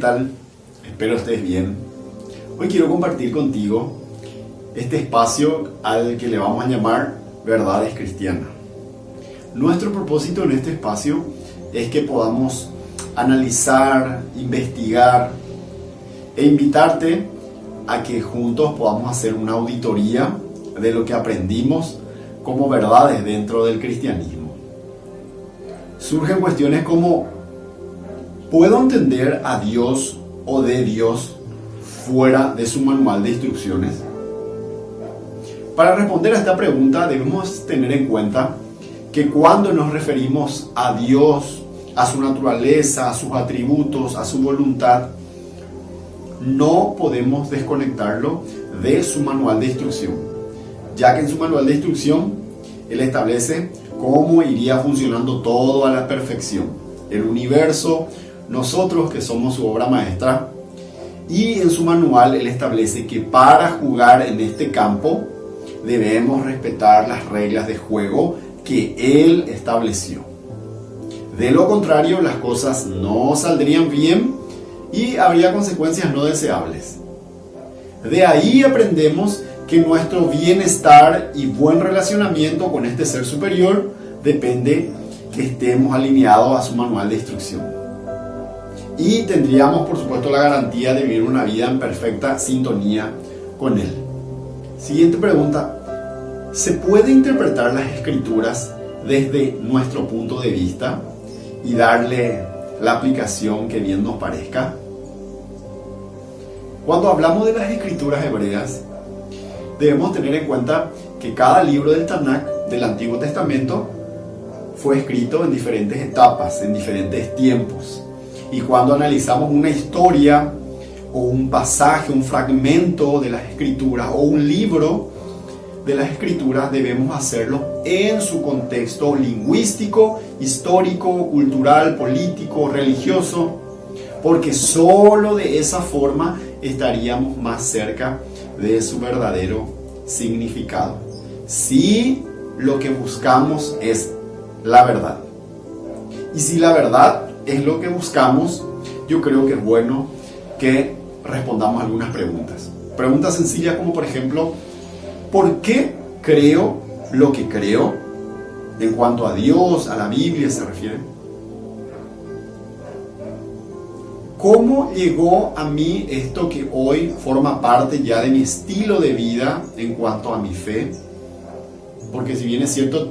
tal? Espero estés bien. Hoy quiero compartir contigo este espacio al que le vamos a llamar Verdades Cristianas. Nuestro propósito en este espacio es que podamos analizar, investigar e invitarte a que juntos podamos hacer una auditoría de lo que aprendimos como verdades dentro del cristianismo. Surgen cuestiones como: ¿puedo entender a Dios o de Dios fuera de su manual de instrucciones? Para responder a esta pregunta debemos tener en cuenta que cuando nos referimos a Dios, a su naturaleza, a sus atributos, a su voluntad, no podemos desconectarlo de su manual de instrucción, ya que en su manual de instrucción Él establece cómo iría funcionando todo a la perfección, el universo, nosotros que somos su obra maestra, y en su manual Él establece que para jugar en este campo debemos respetar las reglas de juego que Él estableció. De lo contrario, las cosas no saldrían bien y habría consecuencias no deseables. De ahí aprendemos que nuestro bienestar y buen relacionamiento con este ser superior depende que estemos alineados a su manual de instrucción. Y tendríamos, por supuesto, la garantía de vivir una vida en perfecta sintonía con Él. Siguiente pregunta: ¿se puede interpretar las Escrituras desde nuestro punto de vista y darle la aplicación que bien nos parezca? Cuando hablamos de las Escrituras hebreas, debemos tener en cuenta que cada libro del Tanakh, del Antiguo Testamento, fue escrito en diferentes etapas, en diferentes tiempos. Y cuando analizamos una historia o un pasaje, un fragmento de las Escrituras o un libro de las Escrituras, debemos hacerlo en su contexto lingüístico, histórico, cultural, político, religioso, porque solo de esa forma estaríamos más cerca de su verdadero significado. Si lo que buscamos es la verdad. Y si la verdad es lo que buscamos, yo creo que es bueno que respondamos algunas preguntas. Preguntas sencillas como, por ejemplo, ¿por qué creo lo que creo? En cuanto a Dios, a la Biblia se refiere. ¿Cómo llegó a mí esto que hoy forma parte ya de mi estilo de vida en cuanto a mi fe? Porque si bien es cierto,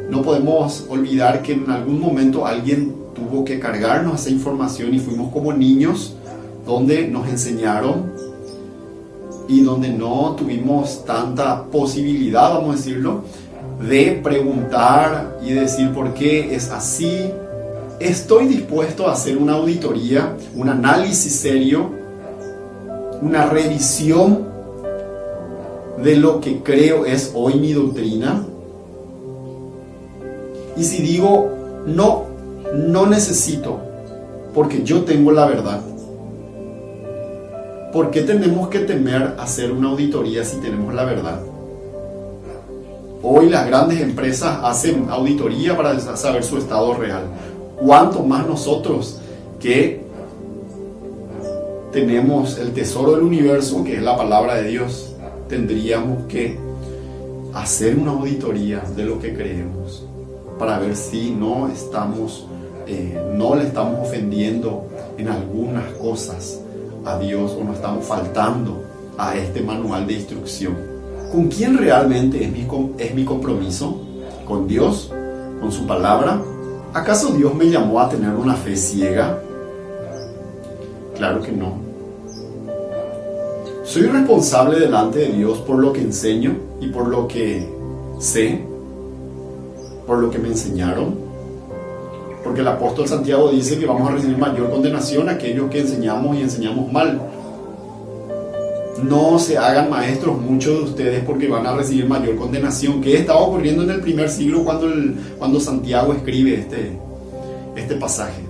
no podemos olvidar que en algún momento alguien tuvo que cargarnos esa información y fuimos como niños donde nos enseñaron y donde no tuvimos tanta posibilidad, vamos a decirlo, de preguntar y decir por qué es así. Estoy dispuesto a hacer una auditoría, un análisis serio, una revisión de lo que creo es hoy mi doctrina. Y si digo, no necesito, porque yo tengo la verdad, ¿por qué tenemos que temer hacer una auditoría si tenemos la verdad? Hoy las grandes empresas hacen auditoría para saber su estado real. ¿Cuánto más nosotros que tenemos el tesoro del universo, que es la palabra de Dios, tendríamos que hacer una auditoría de lo que creemos para ver si no le estamos ofendiendo en algunas cosas a Dios o no estamos faltando a este manual de instrucción? ¿Con quién realmente es mi compromiso? ¿Con Dios? ¿Con su palabra? ¿Acaso Dios me llamó a tener una fe ciega? Claro que no. ¿Soy responsable delante de Dios por lo que enseño y por lo que sé? ¿Por lo que me enseñaron? Porque el apóstol Santiago dice que vamos a recibir mayor condenación aquellos que enseñamos y enseñamos mal. No se hagan maestros muchos de ustedes porque van a recibir mayor condenación. ¿Qué estaba ocurriendo en el primer siglo cuando Santiago escribe este pasaje?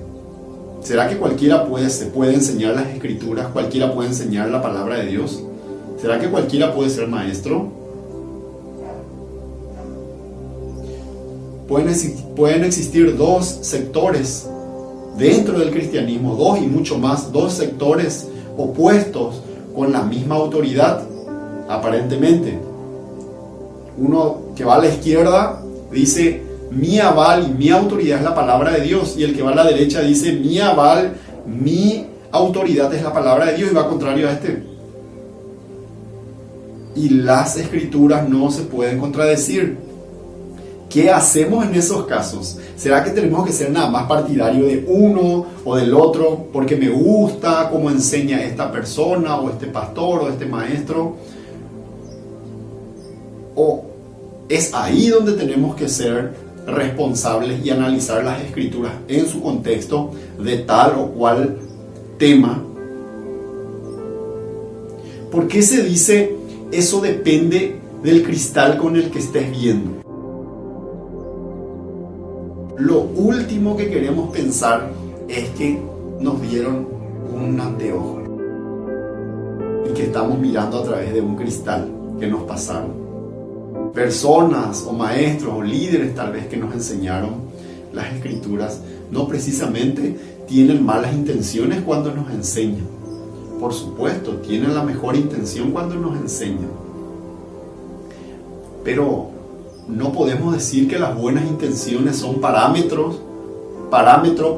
¿Será que cualquiera se puede enseñar las Escrituras? ¿Cualquiera puede enseñar la palabra de Dios? ¿Será que cualquiera puede ser maestro? Pueden existir dos sectores dentro del cristianismo, dos y mucho más, dos sectores opuestos con la misma autoridad, aparentemente. Uno que va a la izquierda dice, mi aval y mi autoridad es la palabra de Dios, y el que va a la derecha dice, mi aval, mi autoridad es la palabra de Dios, y va contrario a este. Y las escrituras no se pueden contradecir. ¿Qué hacemos en esos casos? ¿Será que tenemos que ser nada más partidario de uno o del otro porque me gusta cómo enseña esta persona o este pastor o este maestro? ¿O es ahí donde tenemos que ser responsables y analizar las escrituras en su contexto de tal o cual tema? ¿Por qué se dice eso depende del cristal con el que estés viendo? Lo último que queremos pensar es que nos dieron un anteojo y que estamos mirando a través de un cristal que nos pasaron. Personas o maestros o líderes tal vez que nos enseñaron las escrituras no precisamente tienen malas intenciones cuando nos enseñan. Por supuesto, tienen la mejor intención cuando nos enseñan. Pero no podemos decir que las buenas intenciones son parámetro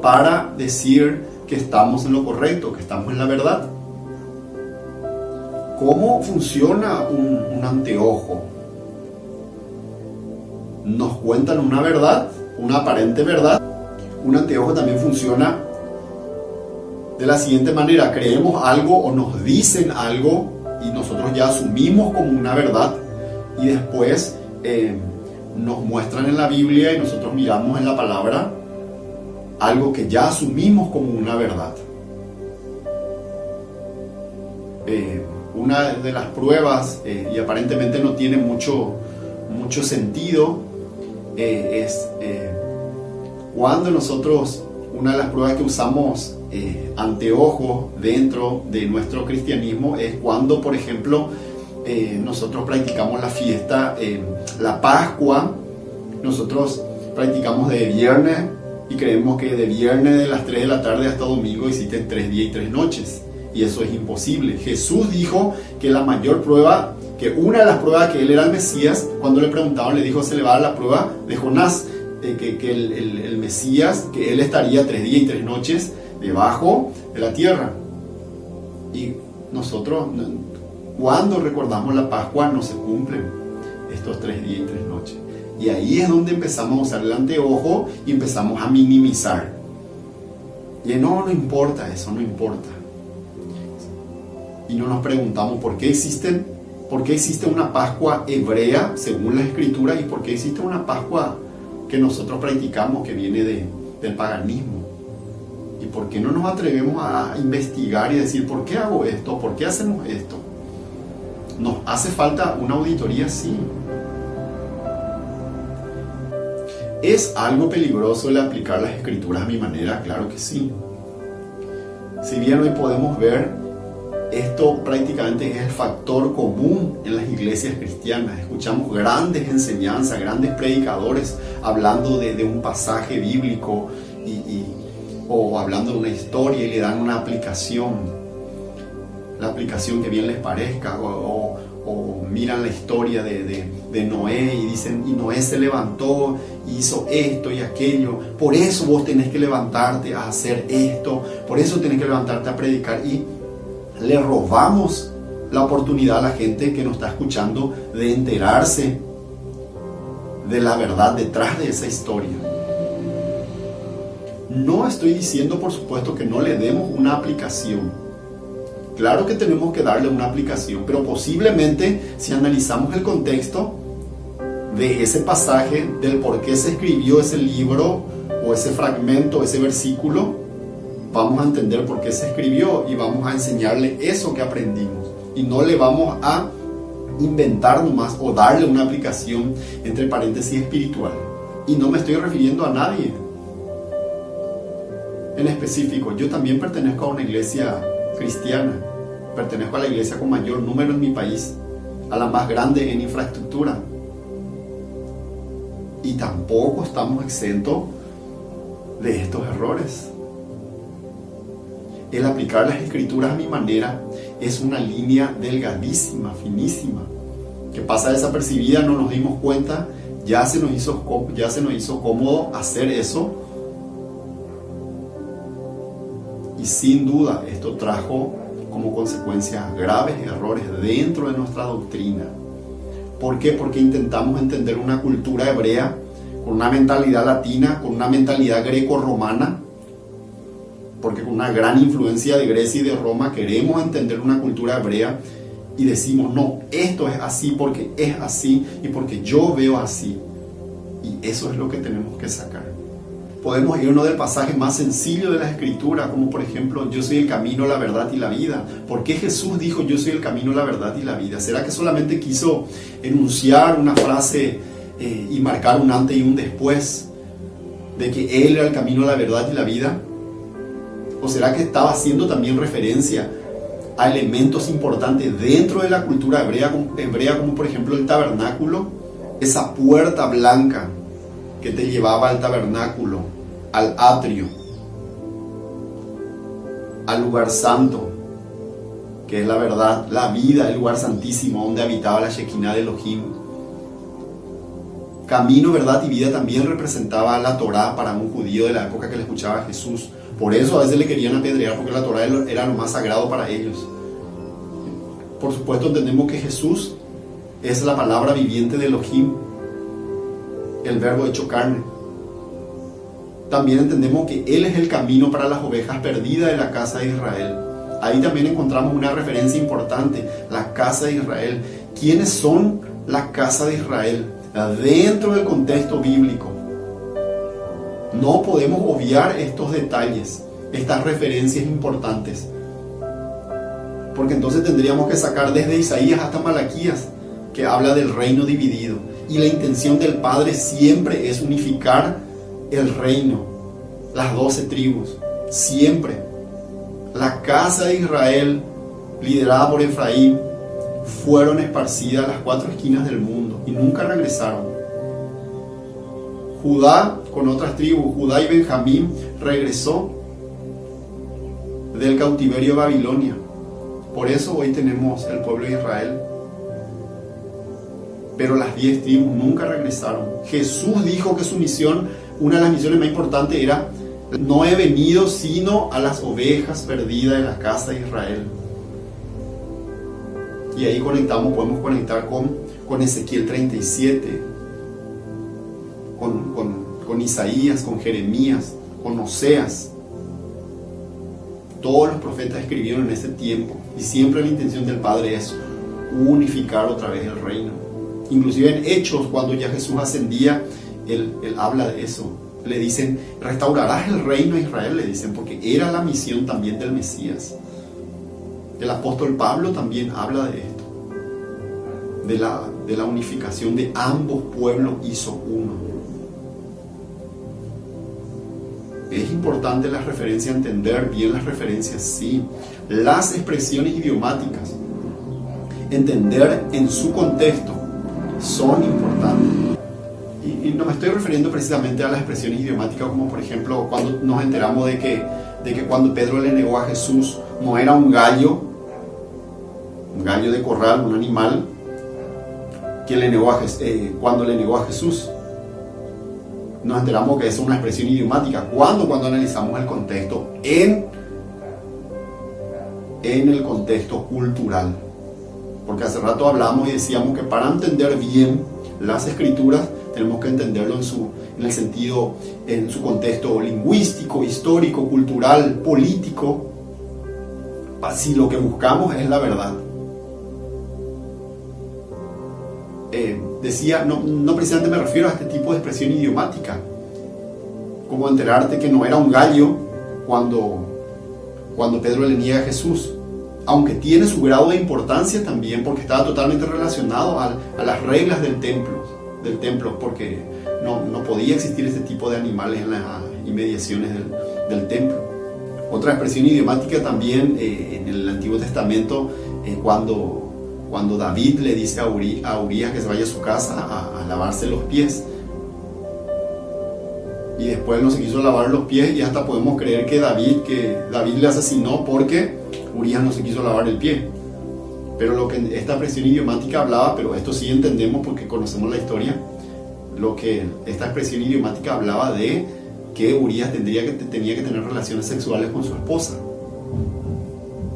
para decir que estamos en lo correcto, que estamos en la verdad. ¿Cómo funciona un anteojo? Nos cuentan una verdad, una aparente verdad. Un anteojo también funciona de la siguiente manera: creemos algo o nos dicen algo y nosotros ya asumimos como una verdad, y después nos muestran en la Biblia y nosotros miramos en la palabra algo que ya asumimos como una verdad. Una de las pruebas, y aparentemente no tiene mucho sentido, es cuando nosotros, una de las pruebas que usamos anteojos dentro de nuestro cristianismo es cuando, por ejemplo, nosotros practicamos la fiesta, la Pascua. Nosotros practicamos de viernes y creemos que de viernes de las 3 de la tarde hasta domingo hiciste 3 días y 3 noches, y eso es imposible. Jesús dijo que la mayor prueba, que una de las pruebas que él era el Mesías, cuando le preguntaban, le dijo, se le va a dar la prueba de Jonás, que el Mesías, que él estaría 3 días y 3 noches debajo de la tierra. Y nosotros, cuando recordamos la Pascua, no se cumplen estos 3 días y 3 noches. Y ahí es donde empezamos a usar el anteojo y empezamos a minimizar. Y no importa eso, no importa. Y no nos preguntamos por qué existe una Pascua hebrea según la Escritura, y por qué existe una Pascua que nosotros practicamos que viene del paganismo. Y por qué no nos atrevemos a investigar y decir, ¿por qué hago esto? ¿Por qué hacemos esto? ¿Nos hace falta una auditoría? Sí. ¿Es algo peligroso el aplicar las escrituras a mi manera? Claro que sí. Si bien hoy podemos ver, esto prácticamente es el factor común en las iglesias cristianas. Escuchamos grandes enseñanzas, grandes predicadores hablando de un pasaje bíblico o hablando de una historia y le dan una aplicación. La aplicación que bien les parezca, o miran la historia de Noé y dicen, y Noé se levantó y hizo esto y aquello, por eso vos tenés que levantarte a hacer esto, por eso tenés que levantarte a predicar, y le robamos la oportunidad a la gente que nos está escuchando de enterarse de la verdad detrás de esa historia. No estoy diciendo, por supuesto, que no le demos una aplicación. Claro que tenemos que darle una aplicación, pero posiblemente si analizamos el contexto de ese pasaje, del por qué se escribió ese libro o ese fragmento, ese versículo, vamos a entender por qué se escribió y vamos a enseñarle eso que aprendimos. Y no le vamos a inventar nomás o darle una aplicación entre paréntesis espiritual. Y no me estoy refiriendo a nadie en específico. Yo también pertenezco a una iglesia cristiana, pertenezco a la iglesia con mayor número en mi país, a la más grande en infraestructura, y tampoco estamos exentos de estos errores. el aplicar las escrituras a mi manera es una línea delgadísima, finísima, que pasa desapercibida, no nos dimos cuenta, ya se nos hizo cómodo hacer eso. Y sin duda esto trajo como consecuencia graves errores dentro de nuestra doctrina. ¿Por qué? Porque intentamos entender una cultura hebrea con una mentalidad latina, con una mentalidad greco-romana, porque con una gran influencia de Grecia y de Roma queremos entender una cultura hebrea y decimos, no, esto es así porque es así y porque yo veo así. Y eso es lo que tenemos que sacar. Podemos irnos del pasaje más sencillo de la Escritura, como por ejemplo, yo soy el camino, la verdad y la vida. ¿Por qué Jesús dijo, yo soy el camino, la verdad y la vida? ¿Será que solamente quiso enunciar una frase y marcar un antes y un después de que Él era el camino, la verdad y la vida? ¿O será que estaba haciendo también referencia a elementos importantes dentro de la cultura hebrea, como por ejemplo el tabernáculo? Esa puerta blanca que te llevaba al tabernáculo, al atrio, al lugar santo, que es la verdad, la vida, el lugar santísimo donde habitaba la Shekinah de Elohim. Camino, verdad y vida también representaba la Torá para un judío de la época que le escuchaba a Jesús. Por eso a veces le querían apedrear, porque la Torá era lo más sagrado para ellos. Por supuesto entendemos que Jesús es la palabra viviente de Elohim, el verbo hecho carne. También entendemos que Él es el camino para las ovejas perdidas de la casa de Israel. Ahí también encontramos una referencia importante, la casa de Israel. ¿Quiénes son la casa de Israel? Dentro del contexto bíblico. No podemos obviar estos detalles, estas referencias importantes, porque entonces tendríamos que sacar desde Isaías hasta Malaquías, que habla del reino dividido, y la intención del Padre siempre es unificar el reino, las 12 tribus, siempre. La casa de Israel, liderada por Efraín, fueron esparcidas a las 4 esquinas del mundo y nunca regresaron. Judá, con otras tribus, Judá y Benjamín, regresó del cautiverio de Babilonia. Por eso hoy tenemos el pueblo de Israel. Pero las 10 tribus nunca regresaron. Jesús dijo que su misión, una de las misiones más importantes era: no he venido sino a las ovejas perdidas de la casa de Israel. Y ahí podemos conectar con Ezequiel 37, con Isaías, con Jeremías, con Oseas. Todos los profetas escribieron en ese tiempo, y siempre la intención del Padre es unificar otra vez el reino. Inclusive en Hechos, cuando ya Jesús ascendía, él habla de eso. Le dicen, restaurarás el reino de Israel, le dicen, porque era la misión también del Mesías. El apóstol Pablo también habla de esto, de la unificación de ambos pueblos, hizo uno. Es importante la referencia, entender bien las referencias, sí. Las expresiones idiomáticas, entender en su contexto, son importantes. Y no me estoy refiriendo precisamente a las expresiones idiomáticas, como por ejemplo cuando nos enteramos de que cuando Pedro le negó a Jesús, no era un gallo de corral, un animal, que cuando le negó a Jesús. Nos enteramos que es una expresión idiomática. Cuando analizamos el contexto, en el contexto cultural. Porque hace rato hablamos y decíamos que para entender bien las escrituras tenemos que entenderlo en su contexto lingüístico, histórico, cultural, político. Si lo que buscamos es la verdad. Decía, no precisamente me refiero a este tipo de expresión idiomática, como enterarte que no era un gallo cuando Pedro le niega a Jesús, aunque tiene su grado de importancia también, porque estaba totalmente relacionado a las reglas del templo, porque no podía existir este tipo de animales en las inmediaciones del templo. Otra expresión idiomática también en el Antiguo Testamento, cuando David le dice a Urías que se vaya a su casa a lavarse los pies. y después no se quiso lavar los pies, y hasta podemos creer que David le asesinó porque Urías no se quiso lavar el pie. Pero lo que esta expresión idiomática hablaba, pero esto sí entendemos porque conocemos la historia, lo que esta expresión idiomática hablaba de que Urías tenía que tener relaciones sexuales con su esposa.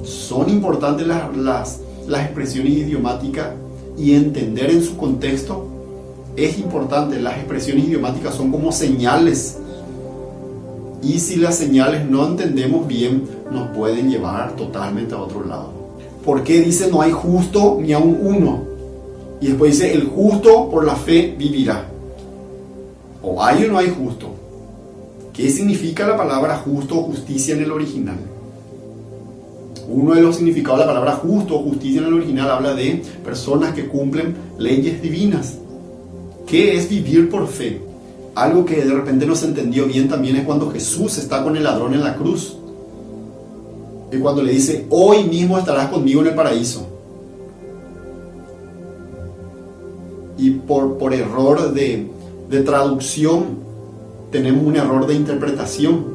Son importantes las expresiones idiomáticas, y entender en su contexto es importante. Las expresiones idiomáticas son como señales, y si las señales no entendemos bien, nos pueden llevar totalmente a otro lado. ¿Por qué dice no hay justo ni aun uno? Y después dice el justo por la fe vivirá. ¿O hay o no hay justo? ¿Qué significa la palabra justo o justicia en el original? Uno de los significados de la palabra justo o justicia en el original habla de personas que cumplen leyes divinas. ¿Qué es vivir por fe? Algo que de repente no se entendió bien también es cuando Jesús está con el ladrón en la cruz. Y cuando le dice, hoy mismo estarás conmigo en el paraíso. Y por error de traducción, tenemos un error de interpretación.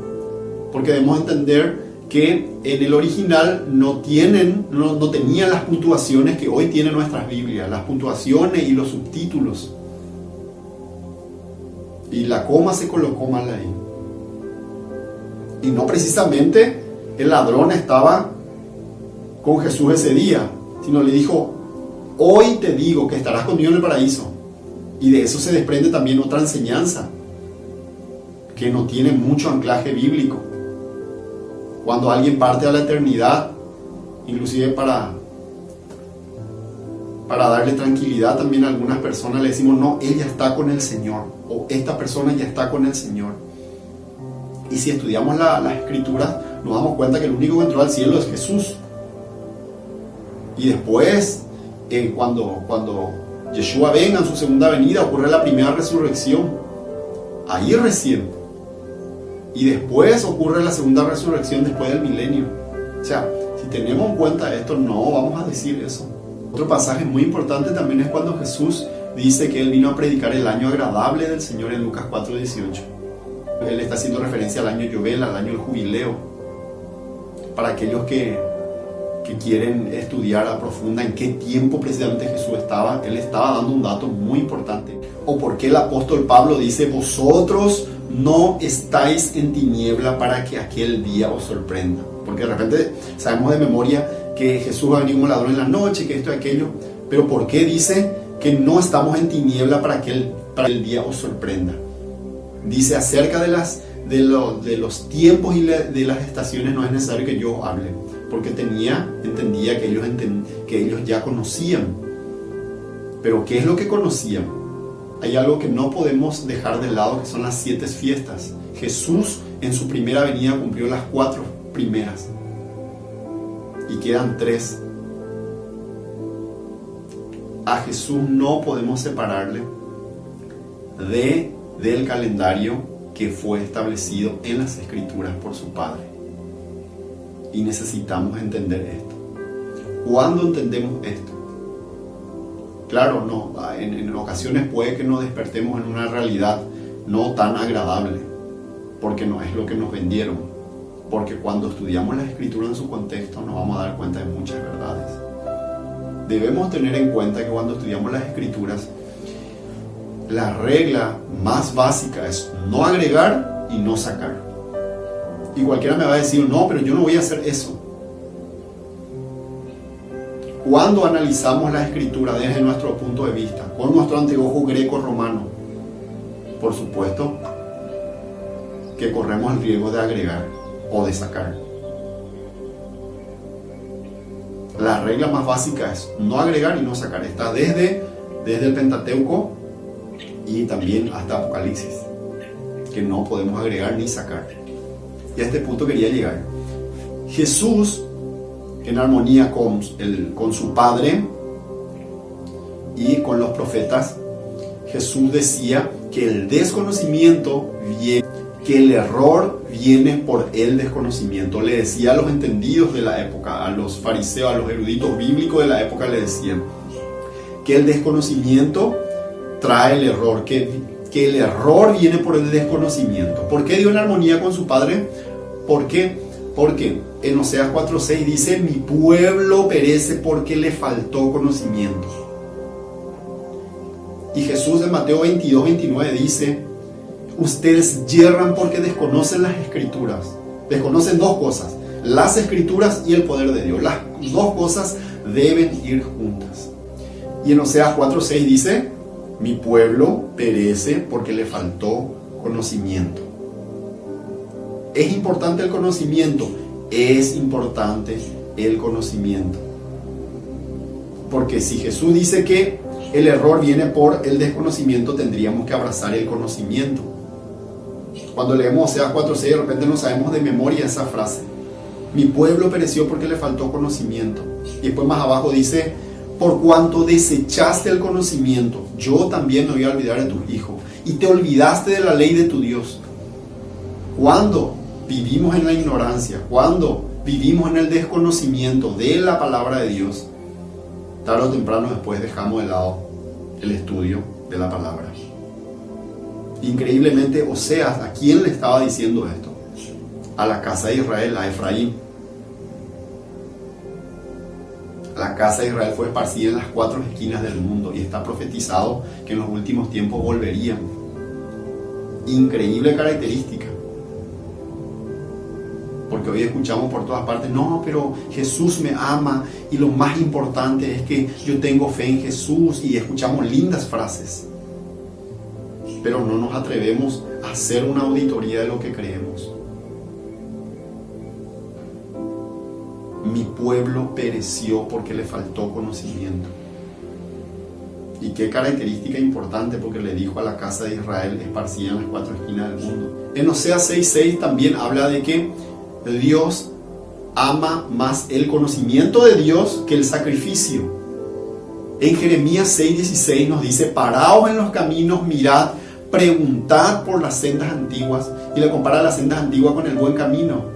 Porque debemos entender que en el original no tenían las puntuaciones que hoy tienen nuestras Biblias, las puntuaciones y los subtítulos. Y la coma se colocó mal ahí. Y no precisamente el ladrón estaba con Jesús ese día, sino le dijo, hoy te digo que estarás conmigo en el paraíso. Y de eso se desprende también otra enseñanza, que no tiene mucho anclaje bíblico. Cuando alguien parte a la eternidad, inclusive para darle tranquilidad también a algunas personas, le decimos, no, él ya está con el Señor, o esta persona ya está con el Señor. Y si estudiamos las Escrituras, nos damos cuenta que el único que entró al cielo es Jesús. Y después, cuando Yeshua venga en su segunda venida, ocurre la primera resurrección. Ahí recién. Y después ocurre la segunda resurrección después del milenio. O sea, si tenemos en cuenta esto, no vamos a decir eso. Otro pasaje muy importante también es cuando Jesús dice que Él vino a predicar el año agradable del Señor en Lucas 4:18. Él está haciendo referencia al año Yobel, al año del jubileo. Para aquellos que quieren estudiar a profunda en qué tiempo precisamente Jesús estaba, Él estaba dando un dato muy importante. O por qué el apóstol Pablo dice, vosotros no estáis en tiniebla para que aquel día os sorprenda. Porque de repente sabemos de memoria que Jesús va a venir como ladrón en la noche, que esto y aquello. Pero ¿por qué dice que no estamos en tiniebla para que el día os sorprenda? Dice acerca de los tiempos y de las estaciones no es necesario que yo hable, porque entendía que ellos ya conocían. Pero ¿qué es lo que conocían? Hay algo que no podemos dejar de lado, que son las 7 fiestas. Jesús en su primera venida cumplió las 4 primeras y quedan 3. A Jesús no podemos separarle del calendario que fue establecido en las Escrituras por su Padre. Y necesitamos entender esto. ¿Cuándo entendemos esto? Claro, no, en ocasiones puede que nos despertemos en una realidad no tan agradable, porque no es lo que nos vendieron. Porque cuando estudiamos la Escritura en su contexto nos vamos a dar cuenta de muchas verdades. Debemos tener en cuenta que cuando estudiamos las Escrituras, la regla más básica es no agregar y no sacar. Y cualquiera me va a decir, no, pero yo no voy a hacer eso. Cuando analizamos la Escritura desde nuestro punto de vista, con nuestro anteojo greco-romano, por supuesto que corremos el riesgo de agregar o de sacar. La regla más básica es no agregar y no sacar. Está desde el Pentateuco y también hasta Apocalipsis, que no podemos agregar ni sacar. Y a este punto quería llegar. Jesús, en armonía con su Padre y con los profetas, Jesús decía que el desconocimiento viene, que el error viene por el desconocimiento. Le decía a los entendidos de la época, a los fariseos, a los eruditos bíblicos de la época, le decían que el desconocimiento trae el error, que que el error viene por el desconocimiento. ¿Por qué dio en armonía con su padre? ¿Por qué? Porque en Oseas 4:6 dice: mi pueblo perece porque le faltó conocimiento. Y Jesús en Mateo 22:29 dice: ustedes yerran porque desconocen las escrituras. Desconocen dos cosas: las escrituras y el poder de Dios. Las dos cosas deben ir juntas. Y en Oseas 4:6 dice: mi pueblo perece porque le faltó conocimiento. ¿Es importante el conocimiento? Es importante el conocimiento. Porque si Jesús dice que el error viene por el desconocimiento, tendríamos que abrazar el conocimiento. Cuando leemos Oseas 4:6, de repente no sabemos de memoria esa frase: mi pueblo pereció porque le faltó conocimiento. Y después más abajo dice: por cuanto desechaste el conocimiento, yo también me voy a olvidar de tus hijos. Y te olvidaste de la ley de tu Dios. Cuando vivimos en la ignorancia, cuando vivimos en el desconocimiento de la palabra de Dios, tarde o temprano después dejamos de lado el estudio de la palabra. Increíblemente, Oseas, ¿a quién le estaba diciendo esto? A la casa de Israel, a Efraín. La casa de Israel fue esparcida en las 4 esquinas del mundo y está profetizado que en los últimos tiempos volverían. Increíble característica. Porque hoy escuchamos por todas partes: no, pero Jesús me ama y lo más importante es que yo tengo fe en Jesús, y escuchamos lindas frases, pero no nos atrevemos a hacer una auditoría de lo que creemos. Mi pueblo pereció porque le faltó conocimiento. Y qué característica importante, porque le dijo a la casa de Israel esparcida en las 4 esquinas del mundo. En Oseas 6:6 también habla de que Dios ama más el conocimiento de Dios que el sacrificio. En Jeremías 6:16 nos dice: paraos en los caminos, mirad, preguntad por las sendas antiguas. Y le compara las sendas antiguas con el buen camino,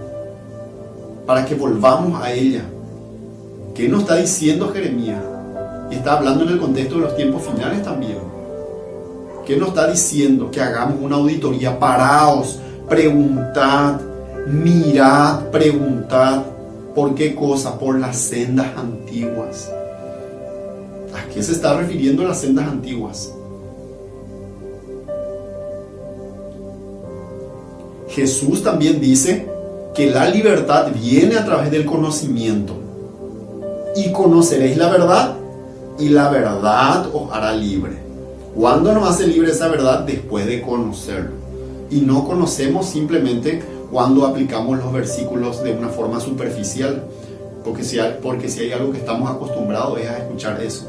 para que volvamos a ella. ¿Qué nos está diciendo Jeremías? Y está hablando en el contexto de los tiempos finales también. ¿Qué nos está diciendo? Que hagamos una auditoría. Paraos, preguntad, mirad, preguntad. ¿Por qué cosa? Por las sendas antiguas. ¿A qué se está refiriendo las sendas antiguas? Jesús también dice que la libertad viene a través del conocimiento. Y conoceréis la verdad, y la verdad os hará libre. ¿Cuándo nos hace libre esa verdad? Después de conocerlo. Y no conocemos simplemente cuando aplicamos los versículos de una forma superficial, porque si hay algo que estamos acostumbrados es a escuchar eso.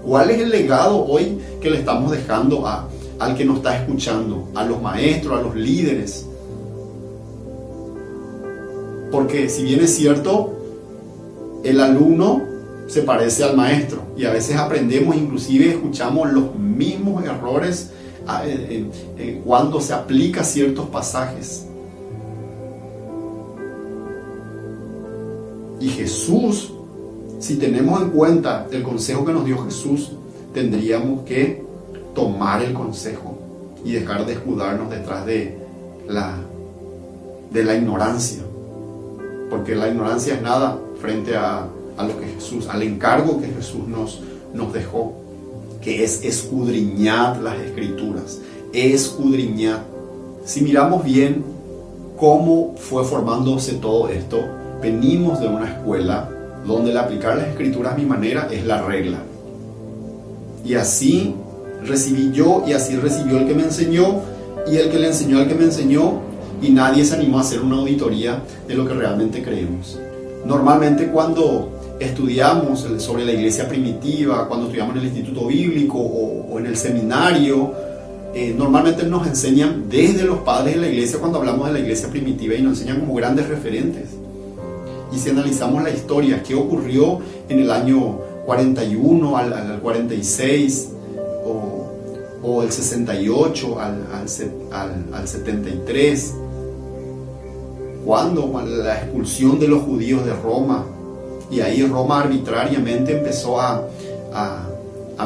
¿Cuál es el legado hoy que le estamos dejando al que nos está escuchando, a los maestros, a los líderes? Porque si bien es cierto, el alumno se parece al maestro, y a veces aprendemos, inclusive escuchamos los mismos errores cuando se aplica ciertos pasajes. Y Jesús, si tenemos en cuenta el consejo que nos dio Jesús, tendríamos que tomar el consejo y dejar de escudarnos detrás de la ignorancia. Porque la ignorancia es nada frente a lo que Jesús, al encargo que Jesús nos dejó, que es escudriñar las escrituras. Escudriñar. Si miramos bien cómo fue formándose todo esto, venimos de una escuela donde el aplicar las escrituras a mi manera es la regla. Y así recibí yo, y así recibió el que me enseñó, y el que le enseñó al que me enseñó, y nadie se animó a hacer una auditoría de lo que realmente creemos. Normalmente cuando estudiamos sobre la iglesia primitiva, cuando estudiamos en el instituto bíblico o en el seminario, normalmente nos enseñan desde los padres de la iglesia, cuando hablamos de la iglesia primitiva, y nos enseñan como grandes referentes. Y si analizamos la historia, qué ocurrió en el año 41 al 46, o el 68 al 73, cuando la expulsión de los judíos de Roma, y ahí Roma arbitrariamente empezó a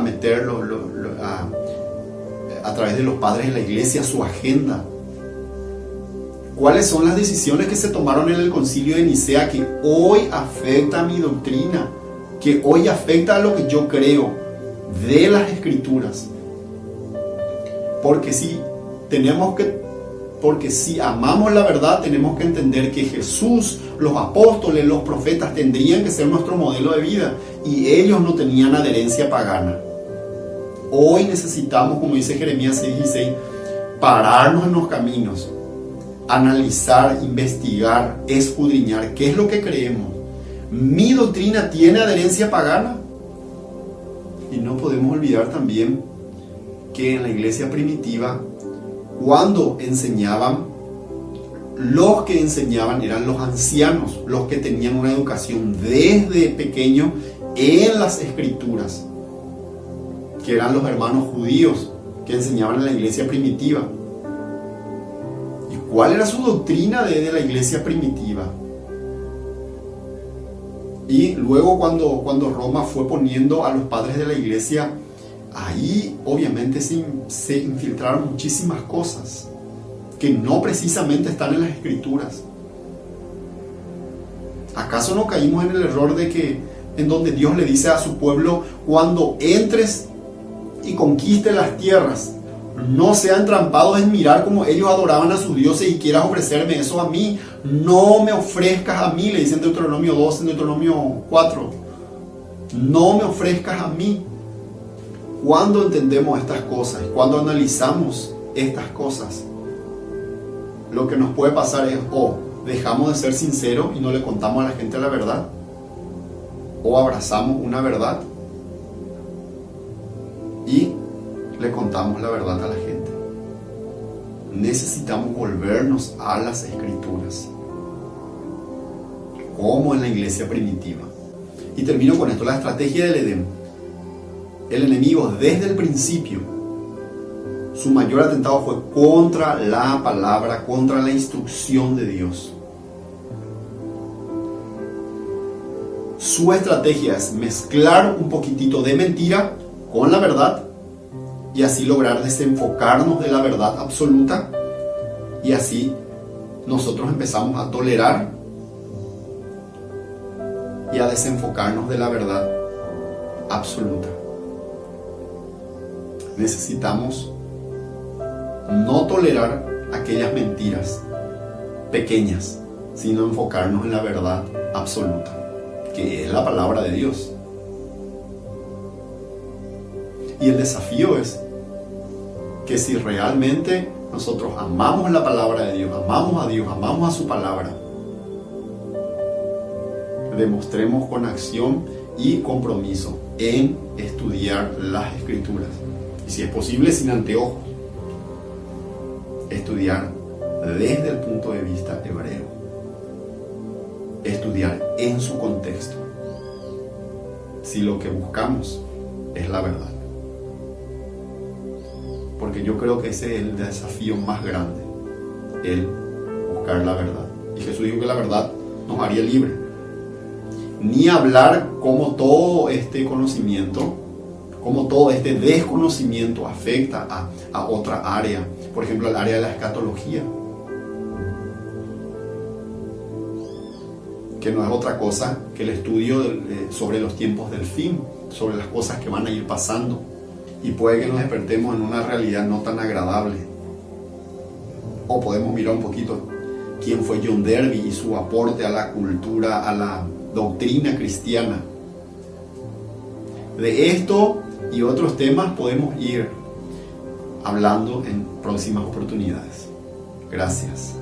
meter a través de los padres de la iglesia su agenda. ¿Cuáles son las decisiones que se tomaron en el concilio de Nicea que hoy afecta a mi doctrina? Que hoy afecta a lo que yo creo de las Escrituras. Porque si amamos la verdad, tenemos que entender que Jesús, los apóstoles, los profetas tendrían que ser nuestro modelo de vida, y ellos no tenían adherencia pagana. Hoy necesitamos, como dice Jeremías 6:16, pararnos en los caminos, analizar, investigar, escudriñar qué es lo que creemos. ¿Mi doctrina tiene adherencia pagana? Y no podemos olvidar también que en la iglesia primitiva, cuando enseñaban, los que enseñaban eran los ancianos, los que tenían una educación desde pequeño en las Escrituras, que eran los hermanos judíos que enseñaban en la iglesia primitiva. ¿Y cuál era su doctrina de la iglesia primitiva? Y luego cuando Roma fue poniendo a los padres de la iglesia, ahí obviamente se infiltraron muchísimas cosas que no precisamente están en las Escrituras. ¿Acaso no caímos en el error de que en donde Dios le dice a su pueblo, cuando entres y conquistes las tierras, no sean trampados en mirar como ellos adoraban a sus dioses y quieras ofrecerme eso a mí? No me ofrezcas a mí, le dice en Deuteronomio 2, en Deuteronomio 4. No me ofrezcas a mí. Cuando entendemos estas cosas, cuando analizamos estas cosas, lo que nos puede pasar es o dejamos de ser sinceros y no le contamos a la gente la verdad, o abrazamos una verdad y le contamos la verdad a la gente. Necesitamos volvernos a las Escrituras, como en la iglesia primitiva. Y termino con esto, la estrategia del Edén. El enemigo desde el principio, su mayor atentado fue contra la palabra, contra la instrucción de Dios. Su estrategia es mezclar un poquitito de mentira con la verdad y así lograr desenfocarnos de la verdad absoluta, y así nosotros empezamos a tolerar y a desenfocarnos de la verdad absoluta. Necesitamos no tolerar aquellas mentiras pequeñas, sino enfocarnos en la verdad absoluta, que es la palabra de Dios. Y el desafío es que si realmente nosotros amamos la palabra de Dios, amamos a Dios, amamos a su palabra, demostremos con acción y compromiso en estudiar las Escrituras. Y si es posible, sin anteojos, estudiar desde el punto de vista hebreo, estudiar en su contexto, si lo que buscamos es la verdad. Porque yo creo que ese es el desafío más grande, el buscar la verdad. Y Jesús dijo que la verdad nos haría libre. Ni hablar como todo este conocimiento, como todo este desconocimiento afecta a otra área, por ejemplo al área de la escatología, que no es otra cosa que el estudio sobre los tiempos del fin, sobre las cosas que van a ir pasando, y puede que nos despertemos en una realidad no tan agradable. O podemos mirar un poquito quién fue John Derby y su aporte a la cultura, a la doctrina cristiana. De esto y otros temas podemos ir hablando en próximas oportunidades. Gracias.